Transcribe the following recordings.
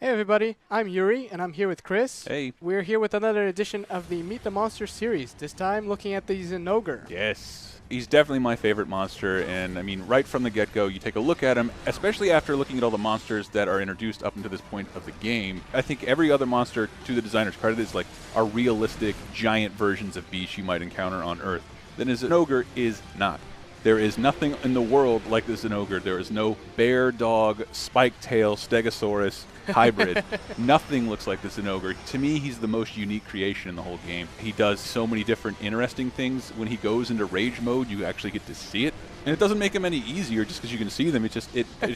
Hey everybody, I'm Yuri and I'm here with Chris. Hey. We're here with another edition of the Meet the Monster series, this time looking at the Zinogre. Yes. He's definitely my favorite monster, and I mean, right from the get-go, you take a look at him, especially after looking at all the monsters that are introduced up until this point of the game. I think every other monster, to the designer's credit, is like are realistic, giant versions of beasts you might encounter on Earth. Then a Zinogre is not. There is nothing in the world like the Zinogre. There is no bear, dog, spike tail, stegosaurus hybrid. Nothing looks like the Zinogre. To me, he's the most unique creation in the whole game. He does so many different interesting things. When he goes into rage mode, you actually get to see it. And it doesn't make him any easier just because you can see them. It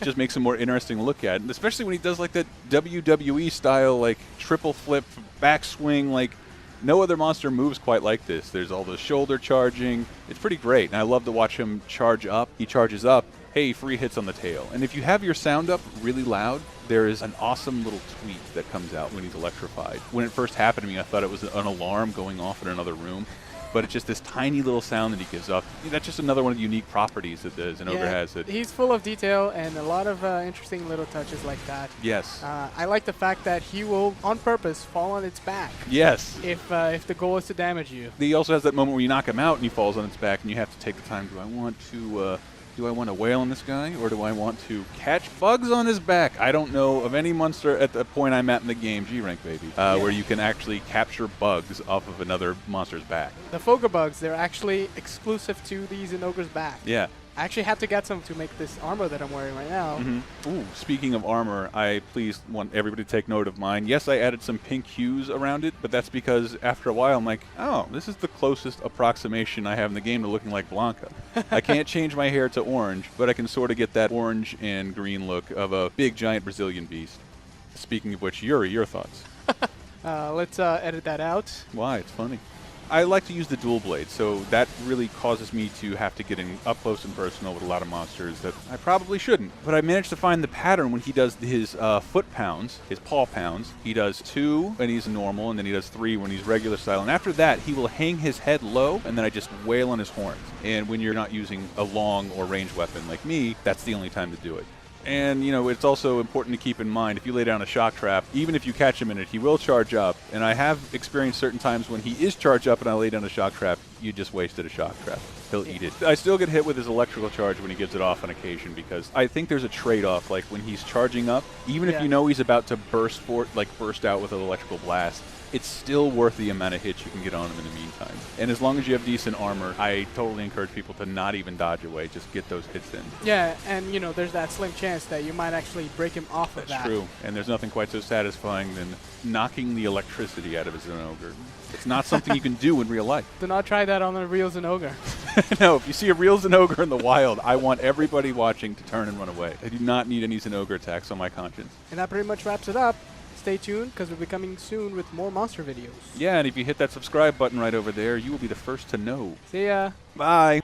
just makes him more interesting to look at. And especially when he does like that WWE style, like triple flip, backswing, like no other monster moves quite like this. There's all the shoulder charging. It's pretty great, and I love to watch him charge up. He charges up, hey, free hits on the tail. And if you have your sound up really loud, there is an awesome little tweet that comes out when he's electrified. When it first happened to me, I thought it was an alarm going off in another room. But it's just this tiny little sound that he gives off. That's just another one of the unique properties that the Zinogre has. He's full of detail and a lot of interesting little touches like that. Yes. I like the fact that he will, on purpose, fall on its back. Yes. If the goal is to damage you. He also has that moment where you knock him out and he falls on its back, and you have to take the time. Do I want to wail on this guy, or do I want to catch bugs on his back? I don't know of any monster at the point I'm at in the game, G-Rank baby, where you can actually capture bugs off of another monster's back. The Foga bugs, they're actually exclusive to the Zinogre's back. Yeah. I actually had to get some to make this armor that I'm wearing right now. Ooh, speaking of armor, I please want everybody to take note of mine. Yes, I added some pink hues around it, but that's because after a while I'm like, oh, this is the closest approximation I have in the game to looking like Blanca. I can't change my hair to orange, but I can sort of get that orange and green look of a big giant Brazilian beast. Speaking of which, Yuri, your thoughts? Let's edit that out. Why? It's funny. I like to use the dual blade, so that really causes me to have to get in up close and personal with a lot of monsters that I probably shouldn't. But I managed to find the pattern when he does his foot pounds, his paw pounds. He does 2 when he's normal, and then he does 3 when he's regular style. And after that, he will hang his head low, and then I just wail on his horns. And when you're not using a long or ranged weapon like me, that's the only time to do it. And, you know, it's also important to keep in mind, if you lay down a shock trap, even if you catch him in it, he will charge up. And I have experienced certain times when he is charged up and I lay down a shock trap, you just wasted a shock trap. He'll eat it. I still get hit with his electrical charge when he gives it off on occasion, because I think there's a trade-off. Like when he's charging up, even if you know he's about to burst out with an electrical blast, it's still worth the amount of hits you can get on him in the meantime. And as long as you have decent armor, I totally encourage people to not even dodge away, just get those hits in. Yeah, and you know, there's that slim chance that you might actually break him off of that. That's true, and there's nothing quite so satisfying than knocking the electricity out of a Zinogre. It's not something you can do in real life. Do not try that on a real Zinogre. No, if you see a real Zinogre in the wild, I want everybody watching to turn and run away. I do not need any Zinogre attacks on my conscience. And that pretty much wraps it up. Stay tuned, because we'll be coming soon with more monster videos. Yeah, and if you hit that subscribe button right over there, you will be the first to know. See ya. Bye.